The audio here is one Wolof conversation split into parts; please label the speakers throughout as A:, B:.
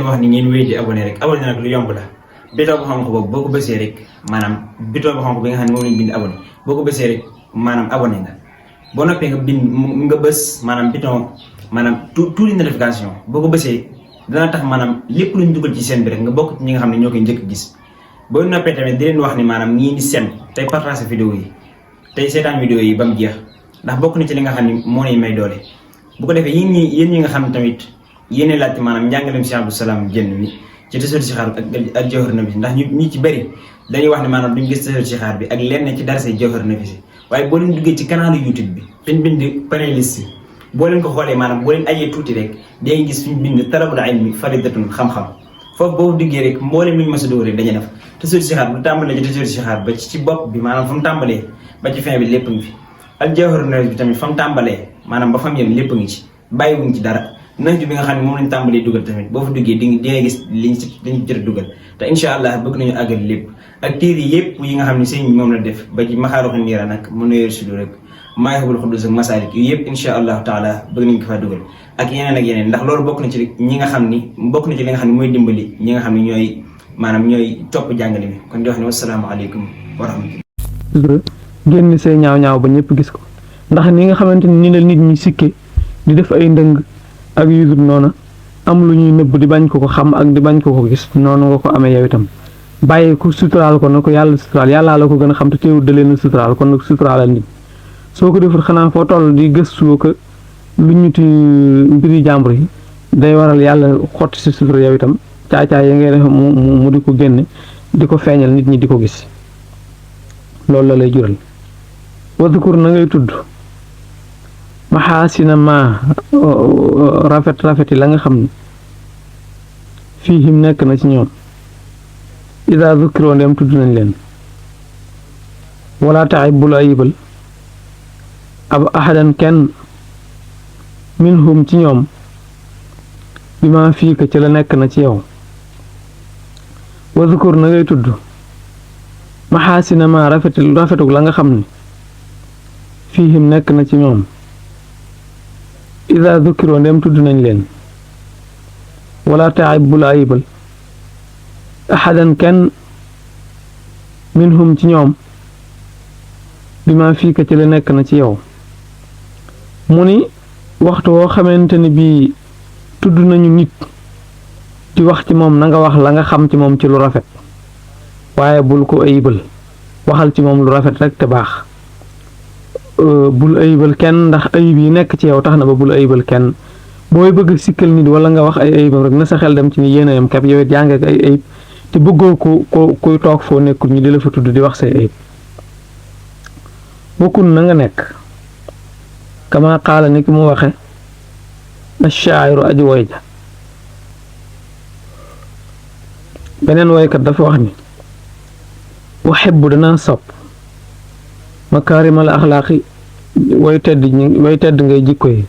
A: leen wax ni ngeen wéy di abonné rek abonné nag lu yomb la bouton bu xonq boobu boo ko bësee rek maanaam bouton bu xonq bi nga xam ne moom lañ bind abonné boo ko bësee rek maanaam abonné nga boo noppee nga bind nga bës maanaam bouton maanaam tout les notification boo ko bësee dana tax maanaam lépp luñ dugal ci seen bi rek nga bokk ci ñi nga xam ne ñoo koy njëkk gis boo noppee tamit di leen wax ni maanaam ñii di seen tey partage vidéo yi tey seetaan vidéo yi ba mu jeex ndax bokk na ci li nga xam ne moo lay may doole bu ko defee yéen ñi nga xam ne tamit yéene laajte maanaam njàngaleem Cheikh Abdou Salam Diène mi ci tasawur si xaar ak jawhar nafis ndax ñu ci bëri dañuy wax ne maanaam duñ gis tasawur si xaar bi ak lenn ci darase jawhar nafis waaye boo leen duggee ci canal YouTube bi fi ñu bind playlist yi boo leen ko xoolee maanaam boo leen ajee tuuti rek day gis fi ñu bind talabul ilmi faridatun xam-xam foofu boobu duggee rek mboolem lu ñu mës a dóor rek dañuy def tasawur si xaar bu tàmbalee ci tasawur si xaar ba ci bopp bi maanaam fa mu tàmbalee ba ci fin bi lépp ngi fi ak jawhar nafis bi tamit fa mu tàmbalee maanaam ba fa mu yem lépp ngi ci bàyyiwuñ ci dara nañ bi nga xam ne moom lañ tàmbalee dugal tamit boo fa duggee di nga gis liñ jot a dugal te incha allah bëgg nañu àggal lépp ak téere yëpp yi nga xam ne sëñ moom la def ba ci maxaaruxu niira nag mu nuyeer sudu rek maayxabul xuddus ak masaalik yu yëpp incha allahu taala bëgg nañ ko faa dugal ak yeneen ndax loolu bokk na ci ñi nga xam ni bokk na ci li nga xam ne mooy dimbali ñi nga xam ne ñooy topp jàngale mi kon di wax ne wasalaamaaleykum wa rahmatullah
B: génn say ñaaw ba ñëpp gis ko ndax ni nga xamante ni la nit ñi sikke di def ay ndëng ak yusuf noona am lu ñuy nëbb di bañ ko xam ak di bañ ko gis noonu nga ko amee yow itam bàyyi ko suturaal ko na ko yàlla suturaal yàllaa la ko gën a xam te teewul da leen a suturaal kon nag suturaalal nit soo ko deful xanaa foo toll di gëstu ko lu ñuti mbiri jàmbur yi day waral yàlla xotti si sutura yow itam caacaay yi ngay def mu di ko génne di ko feeñal nit ñi di ko gis loolu la lay jural wadkur na ngay tudd maxaasina ma rafet yi la nga xam ne fiihim nekk na ci ñoom ida zukkiroo ndem tudd nañ leen wala taxib bul ayibal ab ahadan kenn minhum ci ñoom bi ma fii ka ci la nekk na ci yow wa zukur na ngay tudd maxaasina ma rafetug la nga xam ne fiihim nekk na ci ñoom ida zukkiroo ndem tudd nañ leen wala taxib bul ayibal ahadan kenn minhum ci ñoom bi ma fii ka ci la nekk na ci yow mu ni waxtu woo xamante ni bii tudd nañu nit di wax ci moom na nga wax la nga xam ci moom ci lu rafet waaye bul ko ayibal waxal ci moom lu rafet rek te baax bul ayibal kenn ndax ayib yi nekk ci yow tax na ba bul ayibal kenn booy bëgg sikkal nit wala nga wax ay ayibam rek na sa xel dem ci ni yéen a yam kepp yow it yaa ngi ak ay ayib te bëggoo kuy toog foo nekkul ñu di la fa tudd di wax say ayib bokkul na nga nekk kama qaala ni ki mu waxe ashaa'iru aji woy ja beneen woykat dafa wax ni uhibbu danaa sopp makaarimal axlaaqi way tedd ngay jikko yi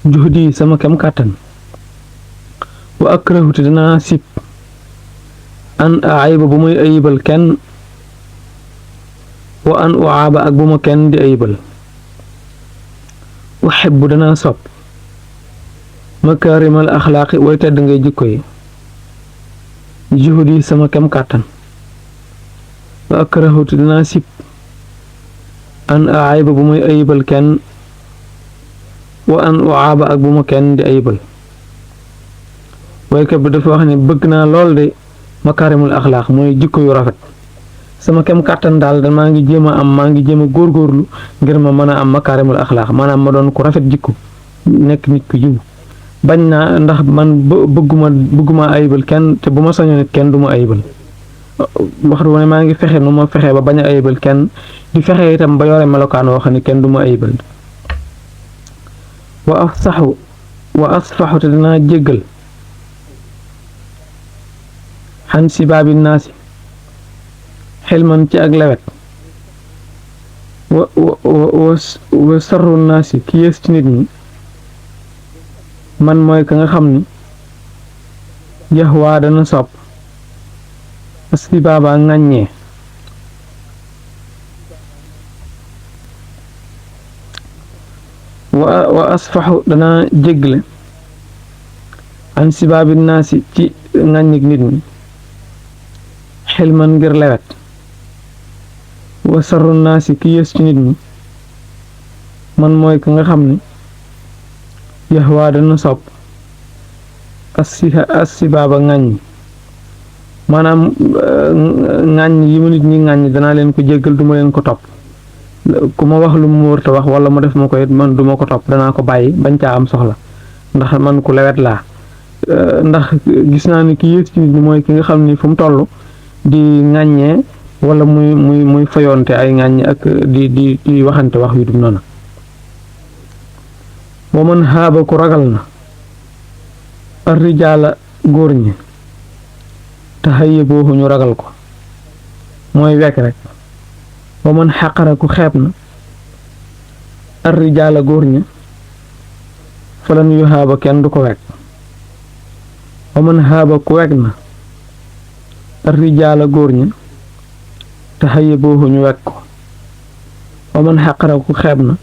B: juhdi sama kem kàttan wa akrahuti danaa sib an ayiba bu muy ayibal kenn wa an uaaba ak bu ma kenn di ayibal uhibbu danaa sopp makaarimal axlaaqi way tedd ngay jikko yi juhdi sama kem kàttan wa akrahuti danaa sib an ayiba bu muy ayibal kenn wa an uaaba ak bu ma kenn di ayibal waykat bi dafa wax ne bëgg naa lool de makaarimul axlaaq mooy jikko yu rafet sama kem kàttan daal da maa ngi jéem a góorgóorlu ngir ma mën a am makaarimul axlaaq maanaam ma doon ku rafet jikko nekk nit ku jiw bañ naa ndax man bëgguma ayibal kenn te bu ma sañoon nit kenn du ma ayibal waxtu ne maa ngi fexe nu ma fexe ba bañ a ayibal kenn di fexe itam ba yore melokaan woo xam ne kenn du ma ayibal wa asfaxu te dinaa jéggal xan si baabi naasi xilman ci ak lewet wa sarru naasi ki yées ci nit ñi man mooy ka nga xam ni jax waa dana sopp si baaba ŋàññee wa asfaxu dana jégle an sibaabi naasi ci ŋàññig nit ñi xilman ngir lewet wa sarru naasi ki yées ci nit ñi man mooy ka nga xam ne yaxwaa dana sopp as sibaaba ŋàññ maanaam ŋàññ yi ma nit ñi ŋàññ danaa leen ko jéggal duma leen ko topp ku ma wax lu mu wër te wax wala mu def ma ko it man duma ko topp danaa ko bàyyi bañ caa am soxla ndax man ku lewet laa ndax gis naa ni ki yées ci nit ñi mooy ki nga xam ni fu mu toll di ŋàññee wala muy fayonte ay ŋàññ ak di waxante wax yu dum noonu wa man xaaba ku ragal na ar rijaala góor ñi te xëye boobu ñu ragal ko mooy wekk rek wa man xaqara ku xeeb na ar rijaala góor ñi falan yu xaaba kenn du ko wekk wa man xaaba ku wekk na ar rijaala góor ñi te xëye boobu ñu wekk ko wa man xaqara ku xeeb na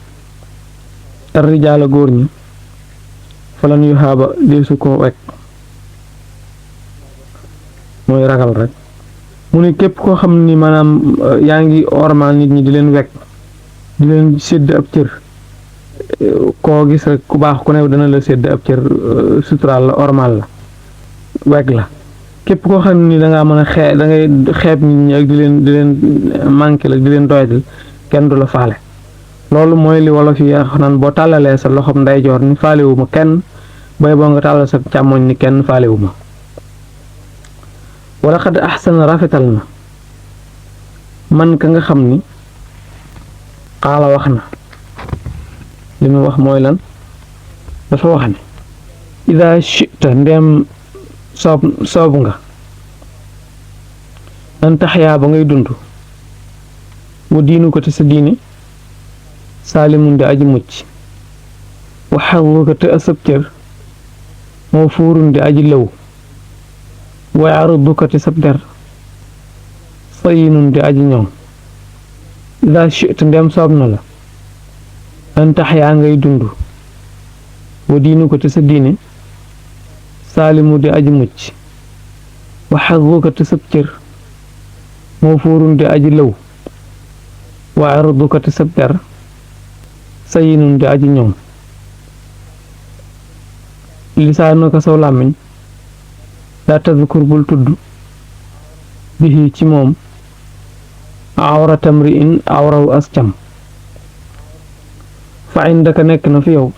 B: ar rijaala góor ñi falan yu xaaba deesu ko wekk mooy ragal rek mu ne képp koo xam ni maanaam yaa ngi ormal nit ñi di leen wekk di leen sédd ab cër koo gis rek ku baax ku ne dana la sédd ab cër suturaal la ormal la wekk la képp koo xam ni dangaa mën a da ngay xeeb nit ñi ak di leen manqué la di leen doyadil kenn du la faale loolu mooy li wolof yi wax naan boo tàllalee sa loxoom ndeyjoor ni faalewuma kenn bay boo nga tàllal sa càmmoñ ni kenn faalewuma wala xad axsana rafetal na man ka nga xam ni xaala wax na li mu wax mooy lan dafa wax ne ida chita ndeem soob nga an taxyaa ba ngay dund wa diinu ko te sa diine saalimun di aji mucc wa xarru ko te asab cër moo fuurun di aji lëw wa ardu ko te sab der sayinun di aji ñoŋ ida chita ndeem soob na la an taxyaa ngay dund wa diinu ko te sa diine saalimu di aji mucc wa xarruka te sab cër moo fuurun di aji lëw wa arduka te sab der sayinun di aji ñoŋ lisaanuka saw làmmiñ laa tadkur bul tudd bihi ci moom awra tamri in awraw as cam fa indaka nekk na fi yow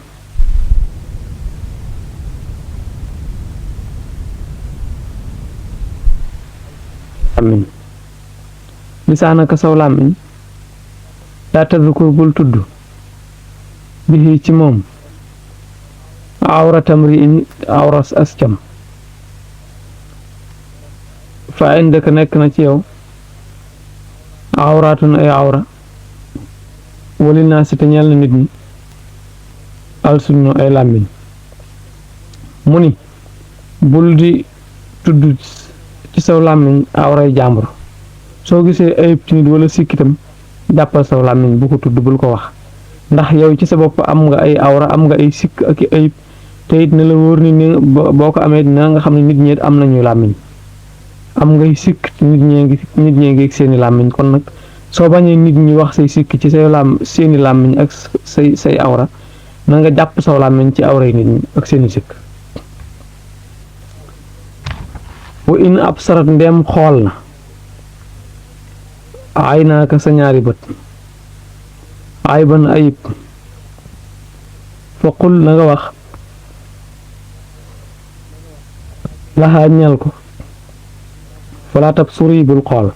B: làmmiñ lisaanaka saw làmmiñ laa tadkur bul tudd bihi ci moom awra tamri in awras as cam fa indaka nekk na ci yow awraatun ay awra wali naa si te ñeel na nit ñi alsuñu ay làmmiñ mu ni bul di tudd ci saw làmmiñ awray jàmbur soo gisee ayib ci nit wala sikkitam jàppal saw làmmiñ bu ko tudd bul ko wax ndax yow ci sa bopp am nga ay awra am nga ay sikk ak i ayib te it ne la wóor ni boo ko amee dina nga xam ne nit ñi am nañu làmmiñ am ngay sikk nit ñee ngi seeni làmmiñ kon nag soo bañee nit ñi wax say sikk ci seeni làmmiñ ak say awra na nga jàpp saw làmmiñ ci awray nit ñi ak seeni sikk wa in ab sarat ndeem xool na ay naaka sa ñaari bët ay ban ayib fa qul na nga wax laxaa ñal ko falaa tab suri bul xool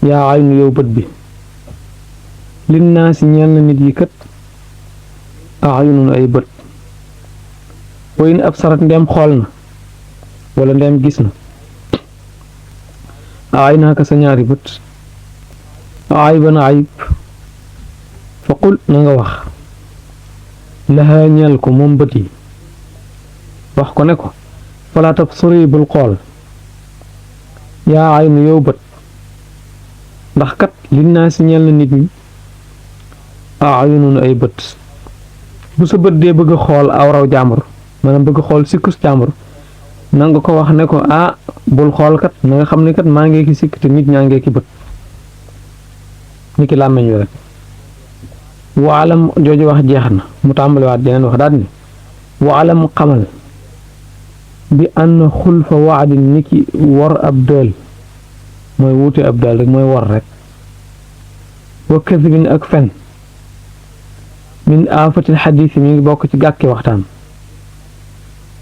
B: yaa aynu yow bët bi lin naa si ñeel na nit yi kat ayunun ay bët wa in ab sarat ndeem xool na wala ndeem gis na ay naaka sa ñaari bët ay ban ayib fa qul na nga wax laxaa ñeel ko moom bët yi wax ko ne ko falaa tab suri bul xool yaa aynu yow bët ndax kat lin naa si ñeel na nit ñi ayunun ay bët bu sa bët dee bëgg a xool awraw jàmbur maanaam bëgg xool sikkus jàmbur na nga ko wax ne ko bul xool kat na nga xam ne kat maa ngi ki sikk te nit ñaa ngi ki bët ni ki làmmeñ wi rek waalam jooju wax jeex na mu tàmbaliwaat jeneen wax daal ni waalam xamal bi ànd xulfa waadin ni ki war ab dël mooy wuute ab dël rek mooy war rek wa kasbin ak fen min aafatil xadiis mi ngi bokk ci gàkki waxtaan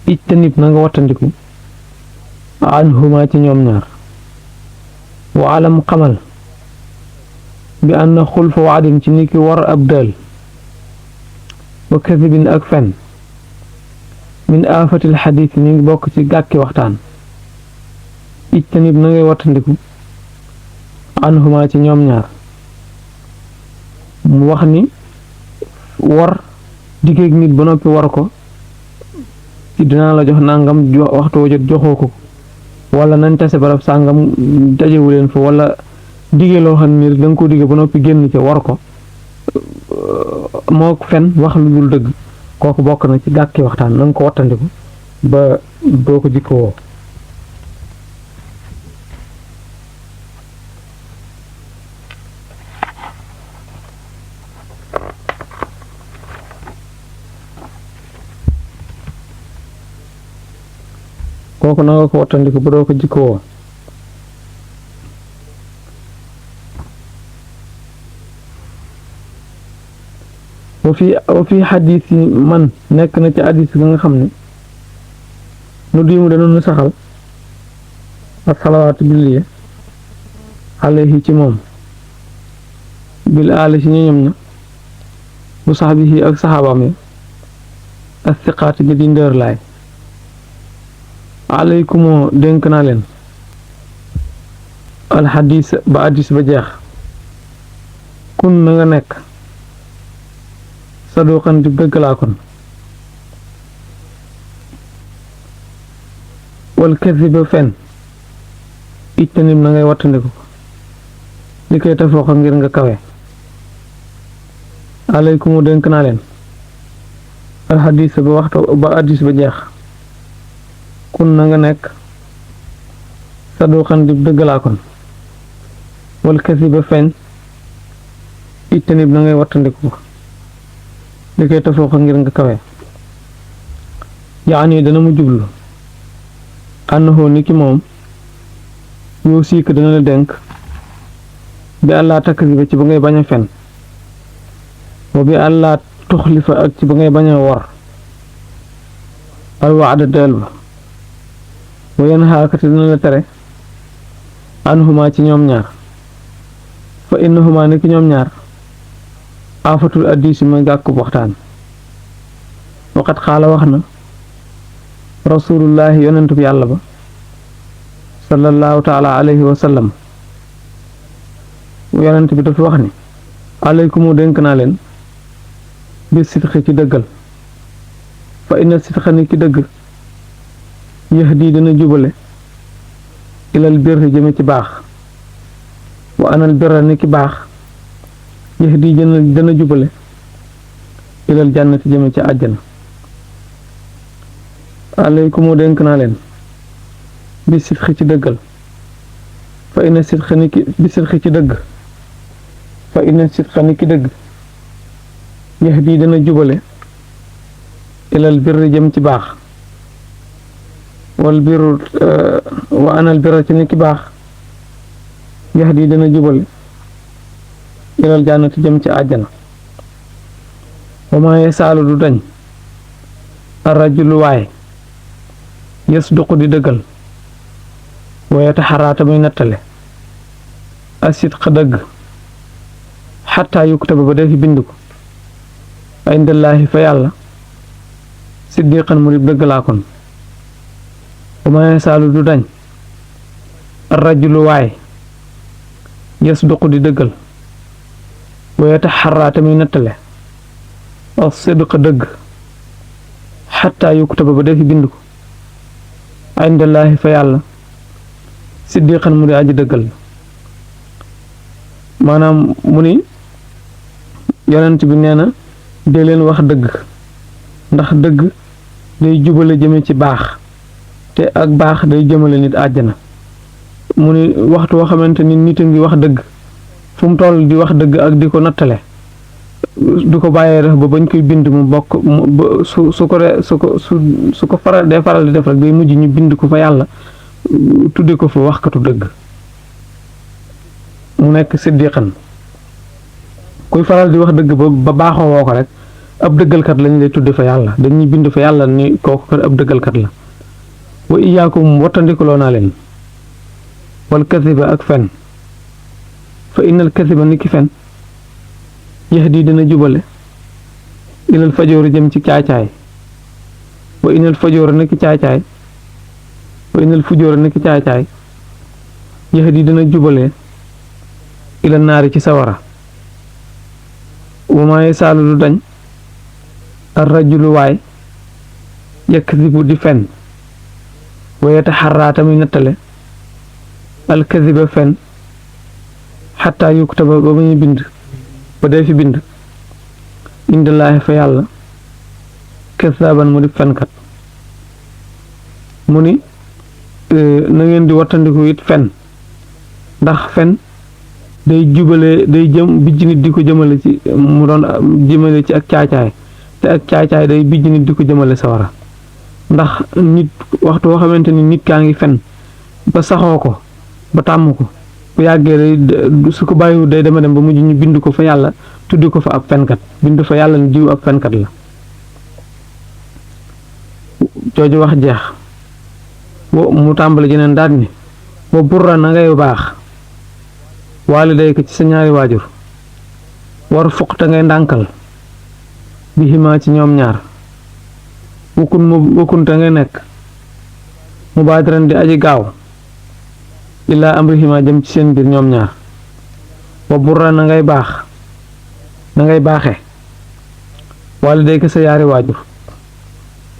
B: ijtanib na nga wattandiku anhuma ci ñoom ñaar wa alam xamal bi ànd xulfa waadin ci ni ki war ab dël wa kasbin ak fen min aafatil xadiis mi ngi bokk ci gàkki waxtaan ijtanib na ngay wattandiku anhuma ci ñoom ñaar mu wax ni war digéeg nit ba noppi war ko ci dinaa la jox nangam waxtu wa jot joxoo ko wala nañ tase barab sàngam dajewu leen fa wala digee loo xam ne da nga ko digee ba noppi génn ca war ko moo fen wax lu dul dëgg kooku bokk na ci gàkki waxtaan na nga ko wattandiku ba doo ko jikko woo kooku na nga ko wattandiku ba doo ko jikko woo wa fi xadiis yi man nekk na ci xadiis ga nga xam ne nu diimu danoonu saxal ak salawaatu julliye alayhi ci moom bil aali ci ñoñom ña bu saxbihi ak saxaabaam ya ak siqaati ji di ndër laay alaykumoo dénk naa leen alxadiis ba hadiis ba jeex kun na nga nekk saduqan di dëgg laa kon wal kasiba fen ijtanib na ngay wattandiku li koy tafoo ko ngir nga kawe alaykumoo dénk naa leen alxadiis ba hadiis ba jeex kun na nga nekk saduqan di dëgg laa kon wal kasiba fen ijtanib na ngay wattandiku li koy tafoo ko ngir nga kawe yaani dana mu jublu annahu ni ki moom yow siik dana la dénk bi àllaa takziba ci ba ngay bañ a fen wa bi àllaa tuxlifa ak ci ba ngay bañ a war al waada deel ba wa yanhaaka dana la tere anhuma ci ñoom ñaar fa innahuma ni ki ñoom ñaar aafatul addiisi mooy gàkkub waxtaan waqat xaala wax na rasulullahi yonentub yàlla ba sallallahu taala alayhi wa sallam yonent bi dafa wax ni alaykumu dénk naa leen bi sidqi ci dëggal fa inna sidqa ni ki dëgg yahdi dana jubale ilal birri jëme ci baax wa anal birra ni ki baax yahdi dana jubale ilal jannati jëme ci àjjana alaykumu dénk naa leen bi sidqi ci dëggal fa inna sidqa ni ki bi sidqi ci dëgg fa inna sidqa ni ki dëgg yahdi dana jubale ilal birri jëm ci baax wal birru wa anal birra ci ni ki baax yahdi dana jubale ilal jannati jëm ci àjjana wa maa yasaalu du dañ arrajulu waay yasduqu di dëggal wa yataxaraata muy nattale asidqa dëgg xataa yuktaba ba defi bind ko indallaahi fa yàlla siddiqan mu di dëgg laa kon wa maa yasaalu du dañ arrajulu waay yasduqu di dëggal wa yataxaraata muy nattale asidqa dëgg xataa yuktaba ba defi bind ko indallaahi fa yàlla siddiqan mu di aji dëggal maanaam mu ni yonent bi nee na dee leen wax dëgg ndax dëgg day jubale jëme ci baax te ak baax day jëmale nit àjjana. mu ni waxtu woo xamante ni nit a ngi wax dëgg fu mu toll di wax dëgg ak di ko nattale du ko bàyyee def ba bañ koy bind mu bokk su ko faral di def rek day mujj ñu bind ko fa yàlla tudde ko fa waxkatu dëgg mu nekk siddiqan. kuy faral di wax dëgg ba baaxoo woo ko rek ab dëggalkat lañ lay tudde fa yàlla dañuy bind fa yàlla ni kooku kat ab dëggalkat la. wa iyaakum wattandikuloo naa leen wal kasiba ak fen fa innal kasiba ni ki fen yahdi dina jubale ilal fajoori jëm ci caacaay wa innal fajoora ni ki caacaay wa innal fujoora ni ki caacaay yahdi dina jubale ilal naari ci sawara. wa maa yasaalu du dañ ar rajulu waay yakzibu di fen wa yataxarraa tamuy nattale alkaziba fen xataa yuktaba ba muy bind ba dee fi bind indallaahi fa yàlla kasaaban mu di fenkat. mu ni na ngeen di wattandiku it fen ndax fen day jubale day bijj nit di ko jëmale ci mu doon jëmale ci ak caacaay te ak caacaay day bijj nit di ko jëmale sawara. ndax nit waxtu woo xamante ni nit kaa ngi fen ba saxoo ko ba tàmm ko bu yàggee day su ko bàyyiwul day dema dem ba mujj ñu bind ko fa yàlla tuddi ko fa ab fenkat bind fa yàlla ni diw ab fenkat la. jooju wax jeex mu tàmbali jeneen daal ni wa burra na ngay baax waaliday ko ci sa ñaari waajur war fuq te ngay ndànkal bi ximaa ci ñoom ñaar wakkun te ngay nekk mu baadiran di aji gaaw illaa amrihima jëm ci seen biir ñoom ñaar. wa burra na ngay baaxe waaliday ko sa yaari waajur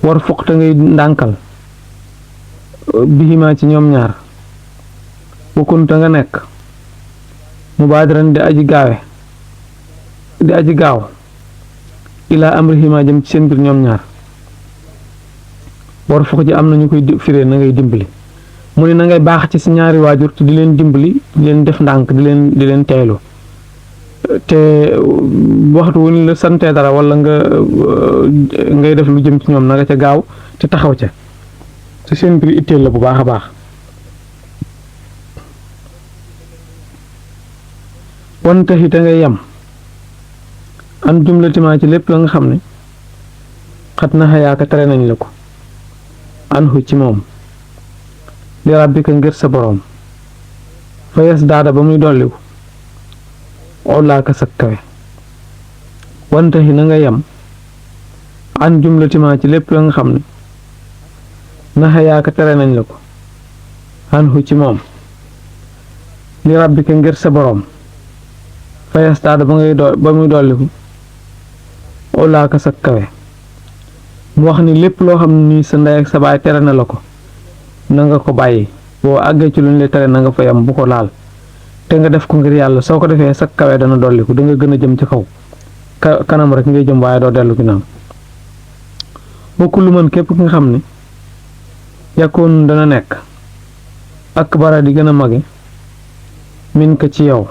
B: war fuq te ngay ndànkal bi ximaa ci ñoom ñaar wakkun te nga nekk mu baadiran di aji gaaw ilaa amrihima jëm ci seen biir ñoom ñaar. war fuq ji am na ñu koy firee na ngay dimbali. mu ne na ngay baax ci si ñaari waajur te di leen dimbali di leen def ndànk di leen teelu te waxtu wu ñu la santee dara wala ngay def lu jëm ci ñoom na nga ca gaaw te taxaw ca te seen biir itteel la bu baax a baax. wante te ngay yem an jumlatimaa ci lépp la nga xam ne xat na xayaaka tere nañ la ko anhu ci moom li rabbika ngir sa boroom fa yes daada ba muy dolliku olaaka sa kawe. wante na nga yem an jumlatimaa ci lépp la nga xam ne naxa yaaka tere nañ la ko anhu ci moom li rabbika ngir sa boroom fa yes daada ba muy dolliku olaaka sa kawe. mu wax ni lépp loo xam ne nii sa ndey ak sa baay tere na la ko na nga ko bàyyi boo àggee ci luñ lay tere na nga fa yam bu ko laal te nga def ko ngir yàlla soo ko defee sa kawe dana dolliku da nga gën a jëm ci kaw kanam rek ngay jëm waaye doo dellu ginnaaw. bokku lu mën képp ki nga xam ne yakkoon dana nekk ak bara di gën a mage min ko ci yow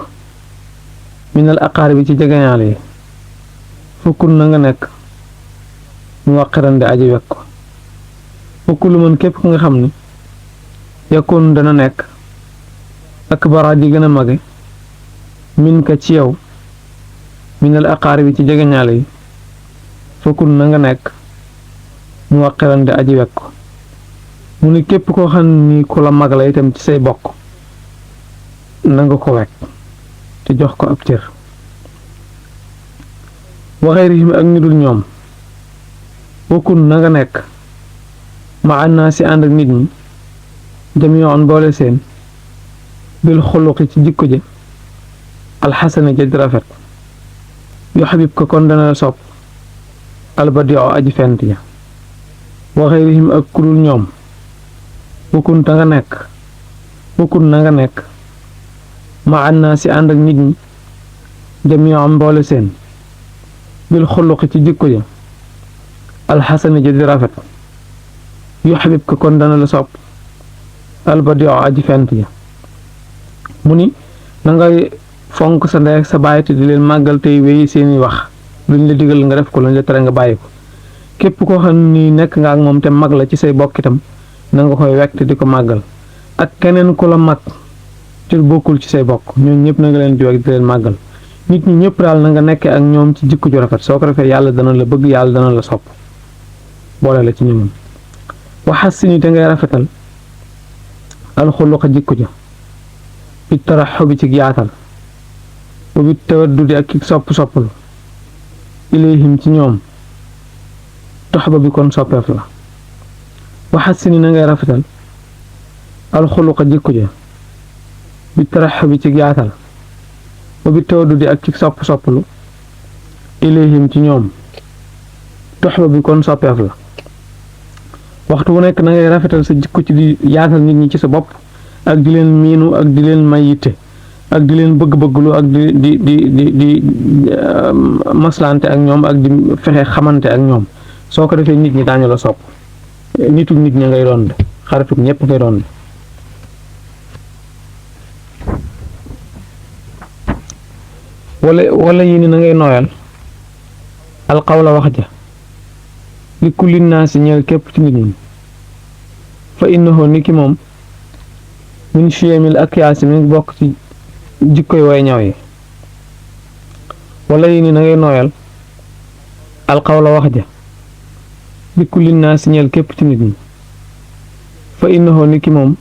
B: minal aqaar bi ci jegeñaale yi fukkul na nga nekk mu waqiran di aji wekk ko. bokku lu mën képp ki nga xam ne yakkoon dana nekk ak bara di gën a mage min ka ci yow minal aqaar bi ci jegeñaale yi fukkul na nga nekk mu waqiran di aji wekk ko. mu ne képp koo xam ni ku la mag la itam ci say bokk na nga ko wekk te jox ko ab cër. waxeerihim ak ñu dul ñoom bokkun na nga nekk ma annaa si ànd ak nit ñi jamiyoon boole seen bil xuluqi ci jikko ja alxasana ja di rafet yu xabib ko kon dana sopp albadio aji fent ja. waxeerihim ak ku dul ñoom bokkun na nga nekk ma annaa si ànd ak nit ñi jamiyoon boole seen bil xuluqi ci jikko ja alxasana ja di rafet yuhibbuka kon dana la sopp albadiu aji fent ja mu ni na ngay fonk sa ndey ak sa baay te di leen màggal tey wéy seeni wax luñ la digal nga def ko luñ la tere nga bàyyi ko képp koo xam ni nekk nga ak moom te mag la ci say bokk itam na nga koy wekk te di ko màggal ak keneen ku la mag te bokkul ci say bokk ñooñu ñëpp na nga leen di wekk di leen màggal nit ñi ñëpp daal na nga nekkee ak ñoom ci jikko ju rafet soo ko defee yàlla dana la bëgg yàlla dana la sopp boole la ci ñoom waxas si ni te ngay rafetal alxuluqa jikko ja bi taraxu bi ci yaatal bu bi tawaddudi ak ki sopplu ilayhim ci ñoom toxba bi kon soppeef la waxas si ni na ngay rafetal alxuluqa jikko ja bi taraxu bi ci yaatal bu bi tawaddudi ak ki sopplu ilayhim ci ñoom toxba bi kon soppeef la waxtu wu nekk na ngay rafetal sa jikko ci di yaatal nit ñi ci sa bopp ak di leen miinu ak di leen may yitte ak di leen bëgg-bëgglu ak di maslante ak ñoom ak di fexe xamante ak ñoom soo ko defee nit ñi daañu la sopp nituk nit ña ngay doon de xarituk ñëpp ngay doon de wala yi ni na ngay nooyal alxawla wax ja li kulli naasi ñeel képp ci nit ñi fa innahu ni ki moom min chiyamil ak yaasi mi ngi bokk ci jikkoy way ñaw yi wala yi ni na ngay nooyal alxawla wax ja li kulli naasi ñeel képp ci nit ñi fa innahu ni ki moom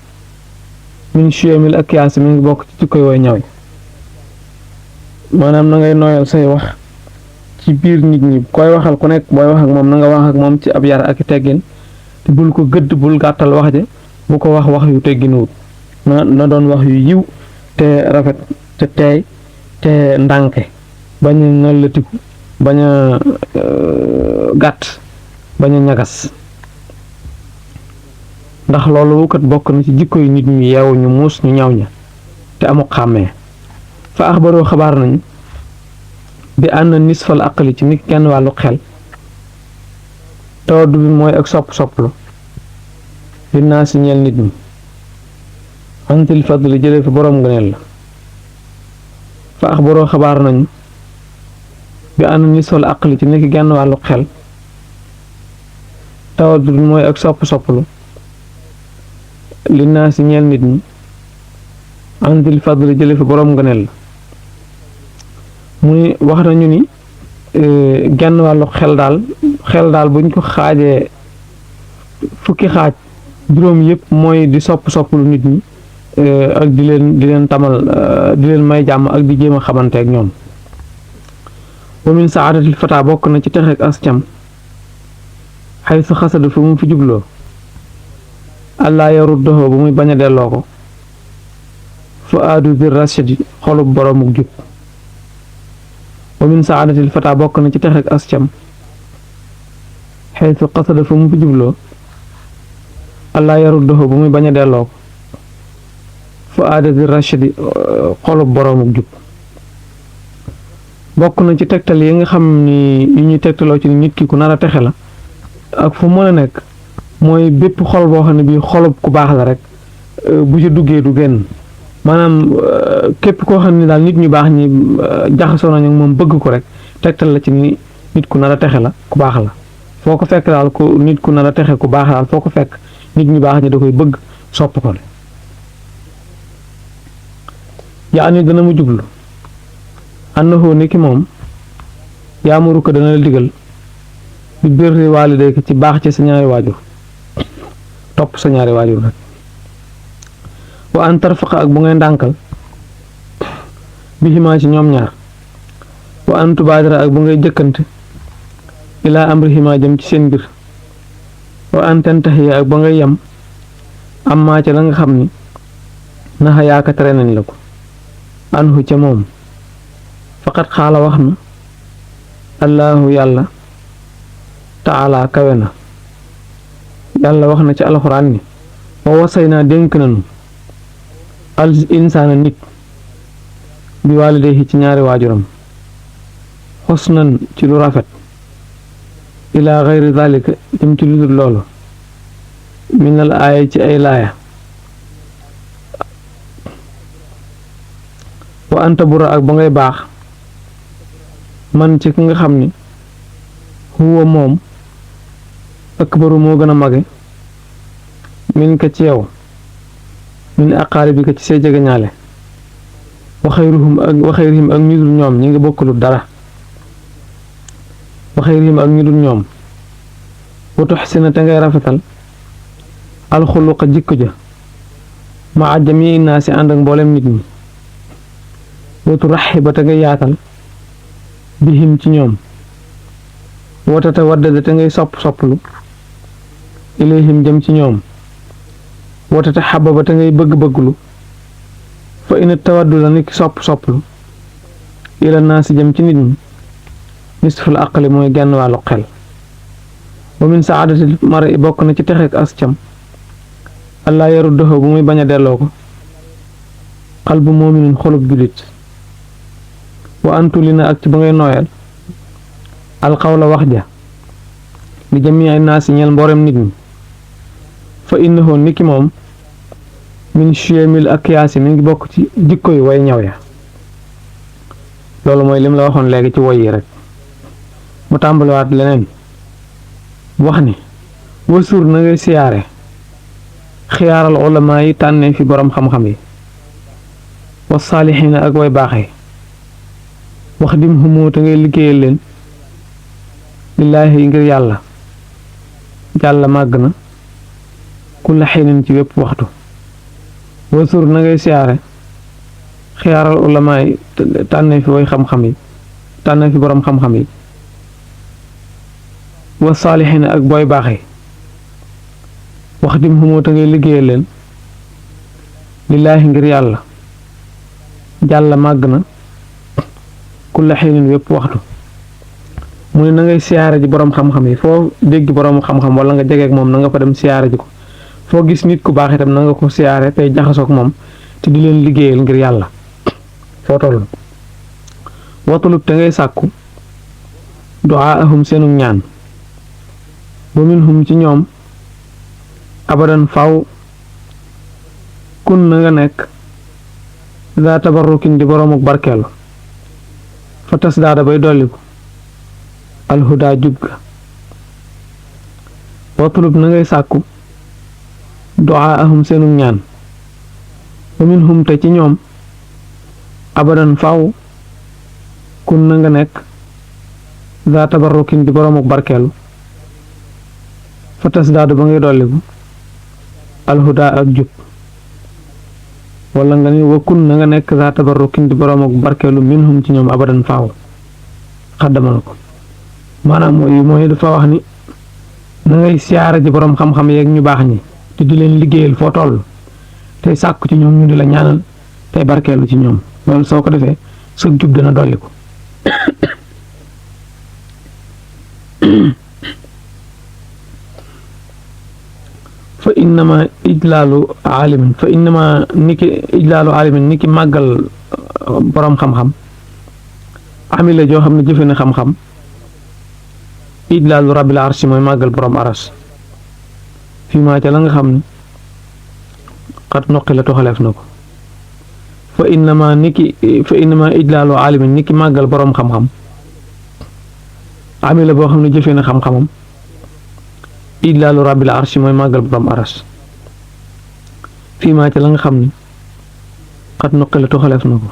B: min chiyamil ak yaasi mi ngi bokk ci jikkoy way ñaw yi maanaam na ngay nooyal say wax ci biir nit ñi koy waxal ku nekk booy wax ak moom na nga wax ak moom ci ab yar ak teggin te bul ko gëdd bul gàttal wax je bu ko wax yu tegginuwut na doon wax yu yiw te rafet te teey te ndànke bañ a nallatiku bañ a gàtt bañ a ñagas ndax loolu kat bokk na ci jikko yu nit ñu yeewu ñu muus ñu ñaw ña te amu xàmmee fa axbaroo xabaar nañu bi ànd nisfal aqli ci nit kenn wàllu xel tawaddu bi mooy ak sopplu li naa si ñeel nit ñi antil fadli jëlee fi boroom ngëneel la fa axbaroo xabaar nañu bi ànd nisfal aqli ci nit genn wàllu xel tawaddu bi mooy ak sopplu li naa si ñeel nit ñi antil fadli jëlee fi boroom ngëneel la mu ni wax nañu ni genn wàllu xel daal buñ ko xaajee fukki xaaj juróom yëpp mooy di sopplu nit ñi ak di leen tamal di leen may jàmm ak di jéem a xamante ak ñoom wa min saadatil fata bokk na ci texeek as cam xay su xasada fu mu fi jubloo allah yaruddahu bu muy bañ a delloo ko fu aadu bir rashidi xolub boroomuk jub wa min saadatil fata bokk na ci texeek as cam xaytu qasada fu mu fi jubloo allah yaruddahu bu muy bañ a delloo ko fu aadati rashidi xolub boroomuk jub bokk na ci tegtal yi nga xam ni yi ñuy tegtaloo ci nit ki ku nar a texe la ak fu mën a nekk mooy bépp xol boo xam ne bii xolub ku baax la rek bu ci duggee du génn maanaam képp koo xam ne daal nit ñu baax ñi jaxasoo nañu ak moom bëgg ko rek tegtal la ci ni nit ku nar a texe la ku baax la foo ko fekk daal ku nit ku nar a texe ku baax daal foo ko fekk nit ñu baax ñi da koy bëgg sopp ko de yaa ni dana mu jublu annahu ni ki moom yaamuru ko dana la digal bi birri waalidayka ci baax ci sa ñaari waajur topp sa ñaari waajur rek wa an tarfaqa ak bu ngay ndànkal bihimaa ci ñoom ñaar wa an tubaadira ak bu ngay jëkkante ilaa amrihimaa jëm ci seen mbir wa an tantahiya ak ba ngay yem amma ca la nga xam ni naxa yaaka tere nañ la ko anhu ca moom faqat xaala wax na allahu yàlla taala kawe na yàlla wax na ci alxuraan ni wa wasay naa dénk nanu al insaana nit bi waalidayhi ci ñaari waajuram xusnan ci lu rafet ilaa xayri dalika jëm ci lu dul loolu minal aaya ci ay laaya wa anta bura ak ba ngay baax man ci ki nga xam ni huwa moom akbaru moo gën a mage min ka ci yow min aqaaribi ka ci say jegeñaale waxayrihim ak ñu dul ñoom ñi ngi bokkulu dara waxayrihim ak ñu dul ñoom wa tuxsina te ngay rafetal alxuluqa jikko ja ma jami naasi ànd ak mboolem nit ñi wa turaxiba te ngay yaatal bihim ci ñoom wa tatawaddada te ngay sopplu ilayhim jëm ci ñoom wa tataxababa te ngay bëgg-bëgglu fa ina tawadduda niki sopplu ila naasi jëm ci nit ñi nisful aqli mooy genn wàllu xel wa min saadatil mara bokk na ci texeek as cam allah yaruddahu bu muy bañ a delloo ko qalbu mu'minin xolub julit wa antuli na ak ci ba ngay nooyal alqawla wax ja li jamii naasi ñeel mboolem nit ñi fa innahu niki moom min chiyamil ak yaasi mi ngi bokk ci jikko yi way ñaw ya loolu mooy lim la waxoon léegi ci woy yi rek mu tàmbaliwaat leneen wax ni wasur na ngay siyaare xiyaaral ulama yi tànnee fi boroom xam-xam yi wa saalixiina ak way baaxee wax dim xumoo te ngay liggéeyal leen lillaahi ngir yàlla màgg na kulla xiinin ci wépp waxtu wasur na ngay siyaare xiyaaral ulama yi tànnee fi way xam-xam yi tànnee fi boroom xam-xam yi wa saalixiina ak booy baaxee wax dim xumoo te ngay liggéeyal leen lillaahi ngir yàlla màgg na kulla xiinin wépp waxtu mu ne na ngay siyaare ji boroom xam-xam yi foo dégg boroom xam-xam wala nga jegeek moom na nga fa dem siyaare ji ko foo gis nit ku baax itam na nga ko siyaare tey jaxasook moom te di leen liggéeyal ngir yàlla foo toll watulub te ngay sàkku duaahum seenu ñaan wa minhum ci ñoom abadan faw kun na nga nekk daa tabarrukin di boroomuk barkeelu fa tas daada bay dolliku alhuda jub ga watulub na ngay sàkku duaahum seenu ñaan wa minhum te ci ñoom abadan faw kun na nga nekk daa tabarrukin di boroomuk barkeelu fa tas daada ba ngay dolliku alhuda ak jub wala nga ni wakkun na nga nekk daa tabarrukin di boroom ak barkeelu minhum ci ñoom abadan faaw xaddamal ko maanaam mooy dafa wax ni na ngay siyaara ji boroom xam-xam yeeg ñu baax ñi te di leen liggéeyal foo toll tey sàkku ci ñoom ñu di la ñaanal tey barkeelu ci ñoom loolu soo ko defee sëg jub dana dolli ko fa innama ijlaalu alimin niki màggal boroom xam-xam amila joo xam ne jëfe na xam-xam ijlaalu rabbil arsi mooy màggal boroom aras fii maa ca la nga xam ne xat noqi la toxaleef na ko fa innama ijlaalu alimin niki màggal boroom xam-xam amila boo xam ne jëfe na xam-xamam ijlaalu rabbil arsi mooy màggal borom aras fii maa ci la nga xam ni xat nuqi la toxaleef na ko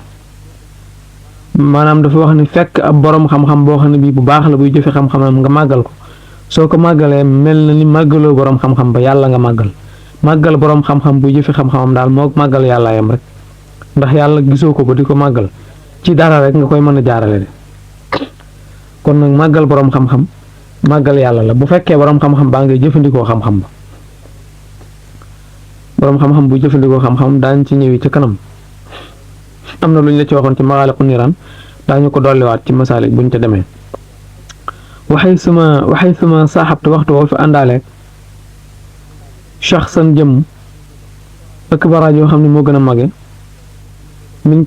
B: maanaam dafa wax ni fekk ab borom xam-xam boo xam ne bii bu baax la buy jëfe xam-xamam nga màggal ko soo ko màggalee mel na ni màggaloo borom xam-xam ba yàlla nga màggal borom xam-xam buy jëfe xam-xamam daal moo màggal yàlla yam rek ndax yàlla gisoo ko ba di ko màggal ci dara rek nga koy mën a jaarale de kon nag màggal borom xam-xam màggal yàlla la bu fekkee boroom xam-xam baa ngay jëfandikoo xam-xam ba boroom xam-xam bu jëfandikoo xam-xam daañ ci ñëwi ci kanam am na lu ñu la ci waxoon ci maxaaliqu niiraan daañu ko dolliwaat ci masaalik buñ ca demee waxay suma saaxabte waxtu woo fi àndaaleeg shaxsan jëm ëkk baraaj yoo xam ne moo gën a mage min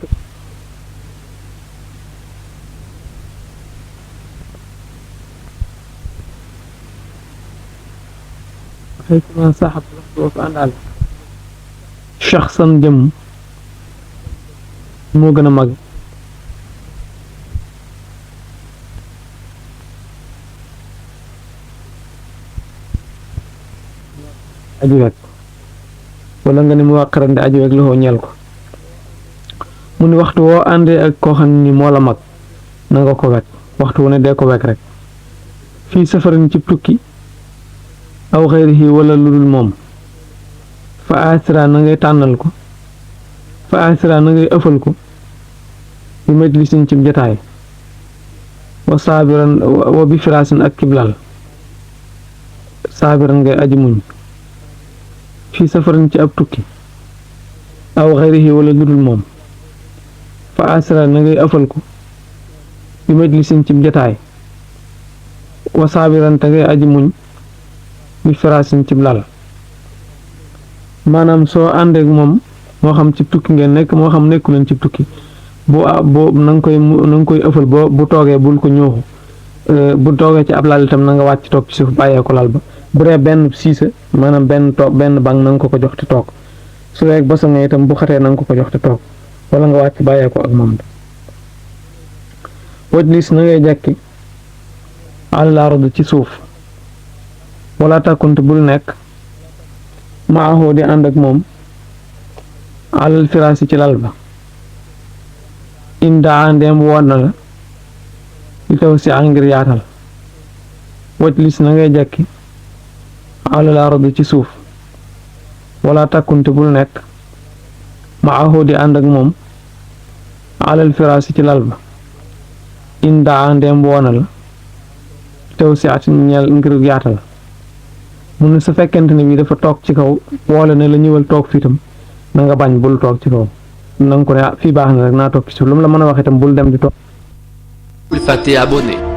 B: حيثما صاحب boo fa àndaale shaxsan jëm moo gën a mag aji wekk wala nga ni mu wàqarandi aji wekk loxo ñeel ko mu ni waxtu woo àndee ak koo xam ni moo la mag na nga ko wekk waxtu wu ne dee ko wekk rek fii safarin ci tukki aw xayrihi wala lu dul moom fa asira na ngay tànnal ko fa asira na ngay ëffal ko bi majlisin ci jataay wa saabiran wa bi firaasin ak kiblal saabiran ngay aji muñ fii safarin ci ab tukki aw xayrihi wala lu dul moom fa asira na ngay ëffal ko bi majlisin ci jataay wa saabiran te ngay aji muñ bi firaasin ci lal maanaam soo àndeek moom moo xam ci tukki ngeen nekk moo xam nekku leen ci tukki boo na nga koy ëffal bu toogee bul ko ñooxu bu toogee ci ab lal itam na nga wàcc toog ci suuf bàyyee ko lal ba bu dee benn siisa maanaam benn bank na nga ko jox te toog su dee bosa nga itam bu xatee na nga ko jox te toog wala nga wàcc bàyyee ko ak moom wajlis na ngay jekki alal ardi ci suuf wala takkunte bul nekk maaxoo di ànd ak moom alal firaasi ci lal ba indaa ndeem woon na la li taw si ngir yaatal wajlis na ngay jekki alal ardi ci suuf wala takkunte bul nekk maaxoo di ànd ak moom alal firaasi ci lal ba indaa ndeem woon na la tew si at ñeel ngir yaatal mu ne su fekkente ne bii dafa toog ci kaw woole ne la ñëwal toog fii tam na nga bañ bul toog ci kaw na nga ko ne fii baax na rek naa toog ci suuf lu mu la mën a wax itam bul dem di toog.
C: Bul fàtte abonné